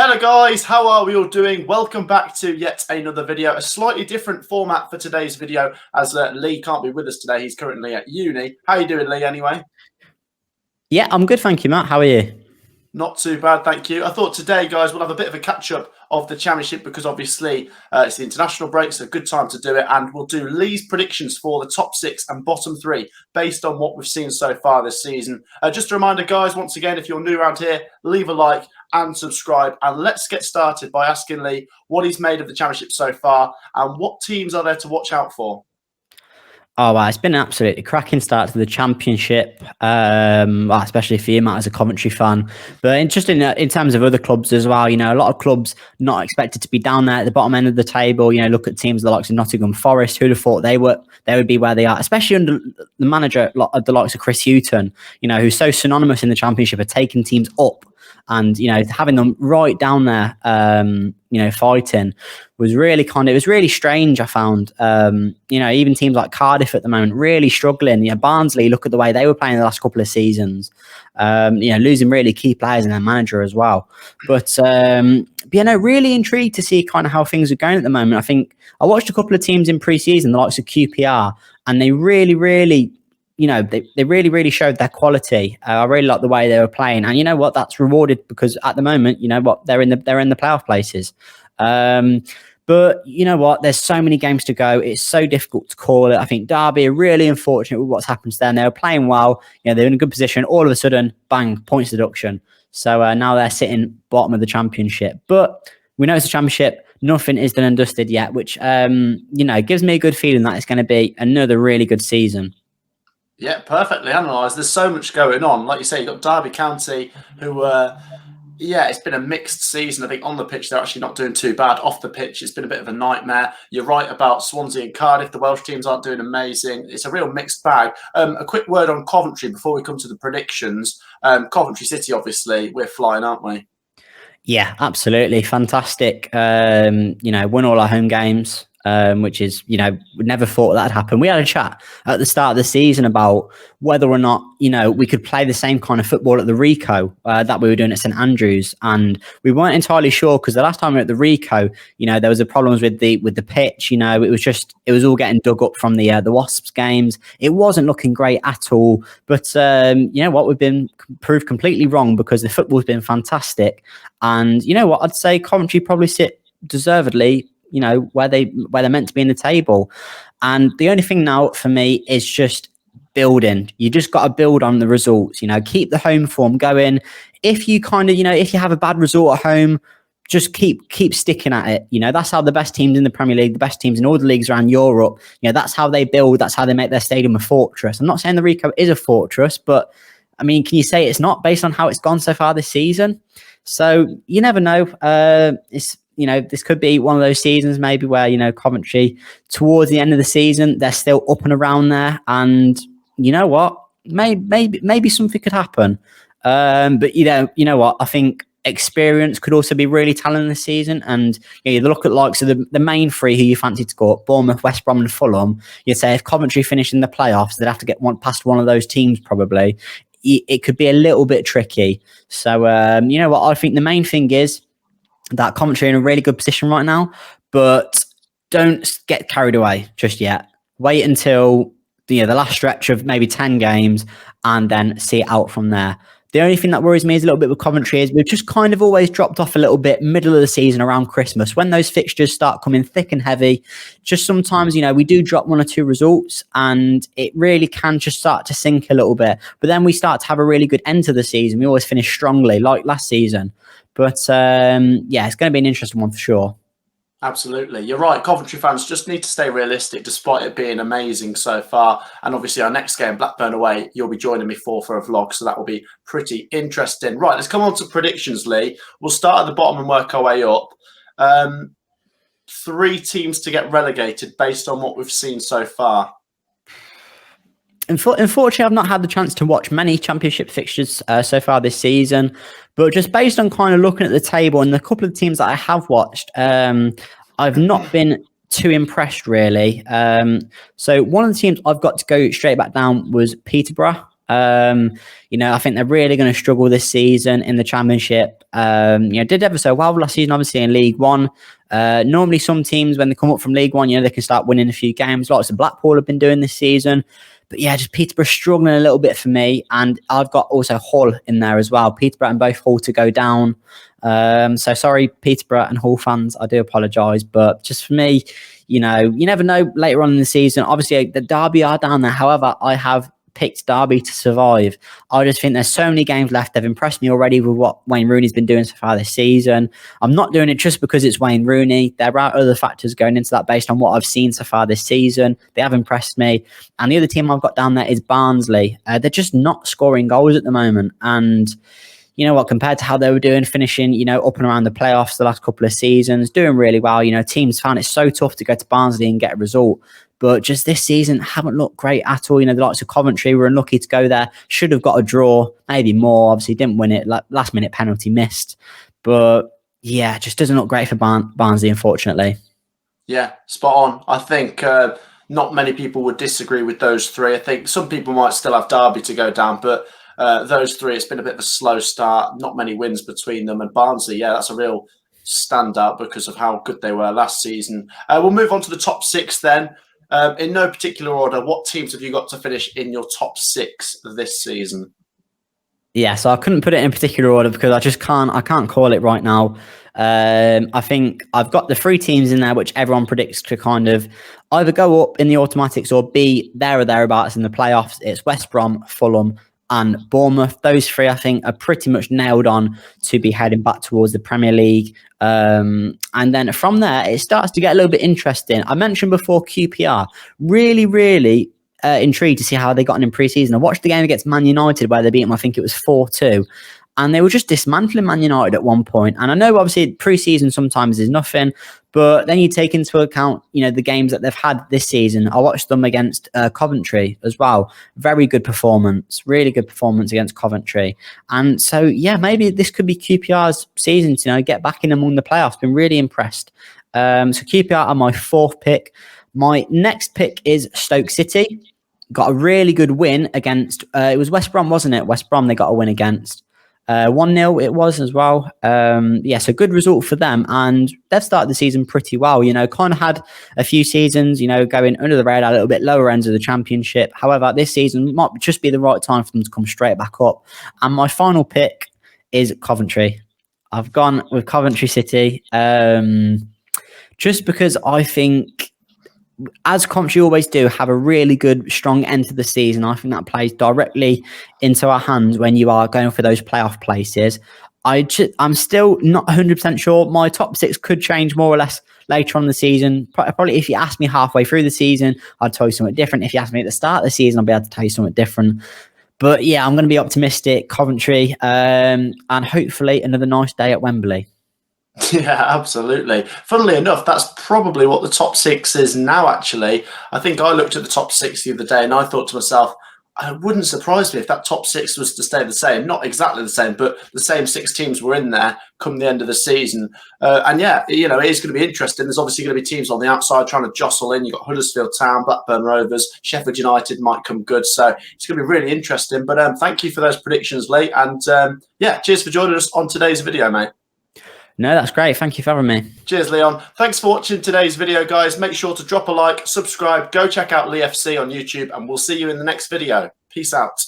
Hello guys, how are we all doing? Welcome back to yet another video, a slightly different format for today's video as Lee can't be with us today. He's currently at uni. How you doing, Lee, anyway? Yeah, I'm good, thank you, Matt. How are you? Not too bad, thank you. I thought today, guys, we'll have a bit of a catch-up of the Championship because obviously it's the international break, so a good time to do it. And we'll do Lee's predictions for the top 6 and bottom 3 based on what we've seen so far this season. Just a reminder, guys, once again, if you're new around here, leave a like and subscribe. And let's get started by asking Lee what he's made of the Championship so far and what teams are there to watch out for. Oh, wow. It's been an absolutely cracking start to the Championship, especially for you, Matt, as a Coventry fan. But in terms of other clubs as well, a lot of clubs not expected to be down there at the bottom end of the table. Look at teams the likes of Nottingham Forest. Who'd have thought they would be where they are, especially under the manager of the likes of Chris Hughton, who's so synonymous in the Championship of taking teams up. And, having them right down there, fighting was really it was really strange, I found. Even teams like Cardiff at the moment really struggling. Barnsley, look at the way they were playing the last couple of seasons, losing really key players and their manager as well. But really intrigued to see kind of how things are going at the moment. I think I watched a couple of teams in pre-season, the likes of QPR, and they really they really showed their quality. I really like the way they were playing, and you know what? That's rewarded because at the moment, they're in the playoff places. But you know what? There's so many games to go. It's so difficult to call it. I think Derby are really unfortunate with what's happened to them. They were playing well. They're in a good position. All of a sudden, bang, points deduction. So now they're sitting bottom of the Championship. But we know it's a Championship. Nothing is done and dusted yet, which gives me a good feeling that it's going to be another really good season. Yeah, perfectly analysed. There's so much going on. Like you say, you've got Derby County, who, it's been a mixed season. I think on the pitch, they're actually not doing too bad. Off the pitch, it's been a bit of a nightmare. You're right about Swansea and Cardiff. The Welsh teams aren't doing amazing. It's a real mixed bag. A quick word on Coventry before we come to the predictions. Coventry City, obviously, we're flying, aren't we? Yeah, absolutely. Fantastic. Won all our home games. Which is, we never thought that'd happen. We had a chat at the start of the season about whether or not, we could play the same kind of football at the Rico that we were doing at St Andrews. And we weren't entirely sure because the last time we were at the Rico, there was a problems with the pitch. It was all getting dug up from the Wasps games. It wasn't looking great at all. But we've been proved completely wrong because the football's been fantastic. And I'd say Coventry probably sit deservedly where they're meant to be in the table. And the only thing now for me is just building. You just got to build on the results, keep the home form going. If you if you have a bad result at home, just keep sticking at it. That's how the best teams in the Premier League, the best teams in all the leagues around Europe, that's how they build. That's how they make their stadium a fortress. I'm not saying the Rico is a fortress, but I mean, can you say it's not based on how it's gone so far this season? So you never know. This could be one of those seasons maybe where, Coventry towards the end of the season, they're still up and around there. And you know what? Maybe something could happen. But you know what? I think experience could also be really telling this season. And you look at likes of the main three who you fancy to go up, Bournemouth, West Brom and Fulham. You'd say if Coventry finish in the playoffs, they'd have to get past one of those teams probably. It could be a little bit tricky. So, you know what? I think the main thing is that Coventry in a really good position right now, but don't get carried away just yet. Wait until the last stretch of maybe 10 games and then see it out from there. The only thing that worries me is a little bit with Coventry is we've just kind of always dropped off a little bit middle of the season around Christmas when those fixtures start coming thick and heavy. Just sometimes, we do drop one or two results and it really can just start to sink a little bit. But then we start to have a really good end to the season. We always finish strongly like last season. But it's going to be an interesting one for sure. Absolutely. You're right. Coventry fans just need to stay realistic despite it being amazing so far. And obviously our next game, Blackburn away, you'll be joining me for a vlog. So that will be pretty interesting. Right, let's come on to predictions, Lee. We'll start at the bottom and work our way up. 3 teams to get relegated based on what we've seen so far. Unfortunately, I've not had the chance to watch many Championship fixtures so far this season, but just based on kind of looking at the table and the couple of teams that I have watched, I've not been too impressed really. So one of the teams I've got to go straight back down was Peterborough. I think they're really going to struggle this season in the Championship. Did ever so well last season, obviously in League One. Normally some teams, when they come up from League One, they can start winning a few games. Lots of Blackpool have been doing this season. But yeah, just Peterborough struggling a little bit for me. And I've got also Hull in there as well. Peterborough and both Hull to go down. So sorry, Peterborough and Hull fans, I do apologise. But just for me, you never know later on in the season. Obviously, the Derby are down there. However, I have picked Derby to survive. I just think there's so many games left. They've impressed me already with what Wayne Rooney's been doing so far this season. I'm not doing it just because it's Wayne Rooney. There are other factors going into that based on what I've seen so far this season. They have impressed me. And the other team I've got down there is Barnsley. They're just not scoring goals at the moment. And you know what, compared to how they were doing, finishing, up and around the playoffs the last couple of seasons, doing really well. Teams found it so tough to go to Barnsley and get a result. But just this season, haven't looked great at all. The likes of Coventry were unlucky to go there. Should have got a draw, maybe more. Obviously, didn't win it. Last minute penalty missed. But yeah, just doesn't look great for Barnsley, unfortunately. Yeah, spot on. I think not many people would disagree with those three. I think some people might still have Derby to go down, but those three, it's been a bit of a slow start. Not many wins between them. And Barnsley, yeah, that's a real standout because of how good they were last season. We'll move on to the top six then. In no particular order, what teams have you got to finish in your top six this season? Yeah, so I couldn't put it in particular order because I can't call it right now. I think I've got the three teams in there which everyone predicts to kind of either go up in the automatics or be there or thereabouts in the playoffs. It's West Brom, Fulham, and Bournemouth. Those three, I think, are pretty much nailed on to be heading back towards the Premier League. And then from there, it starts to get a little bit interesting. I mentioned before QPR. Really, really intrigued to see how they got on in pre-season. I watched the game against Man United where they beat them, I think it was 4-2. And they were just dismantling Man United at one point. And I know, obviously, pre-season sometimes is nothing. But then you take into account, the games that they've had this season. I watched them against Coventry as well. Very good performance. Really good performance against Coventry. And so, yeah, maybe this could be QPR's season to get back in among the playoffs. Been really impressed. So QPR are my fourth pick. My next pick is Stoke City. Got a really good win against, it was West Brom, wasn't it? West Brom they got a win against. 1-0 it was as well. So good result for them. And they've started the season pretty well. Kind of had a few seasons, going under the radar, a little bit lower ends of the championship. However, this season might just be the right time for them to come straight back up. And my final pick is Coventry. I've gone with Coventry City just because I think, as Coventry always do, have a really good, strong end to the season. I think that plays directly into our hands when you are going for those playoff places. I'm still not 100% sure. My top six could change more or less later on in the season. Probably if you ask me halfway through the season, I'd tell you something different. If you ask me at the start of the season, I'll be able to tell you something different. But yeah, I'm going to be optimistic, Coventry, and hopefully another nice day at Wembley. Yeah, absolutely. Funnily enough, that's probably what the top six is now, actually. I think I looked at the top six the other day and I thought to myself, it wouldn't surprise me if that top six was to stay the same. Not exactly the same, but the same six teams were in there come the end of the season. And yeah, it is going to be interesting. There's obviously going to be teams on the outside trying to jostle in. You've got Huddersfield Town, Blackburn Rovers, Sheffield United might come good. So it's going to be really interesting. But thank you for those predictions, Lee. And cheers for joining us on today's video, mate. No, that's great. Thank you for having me. Cheers, Leon. Thanks for watching today's video, guys. Make sure to drop a like, subscribe, go check out Lee FC on YouTube, and we'll see you in the next video. Peace out.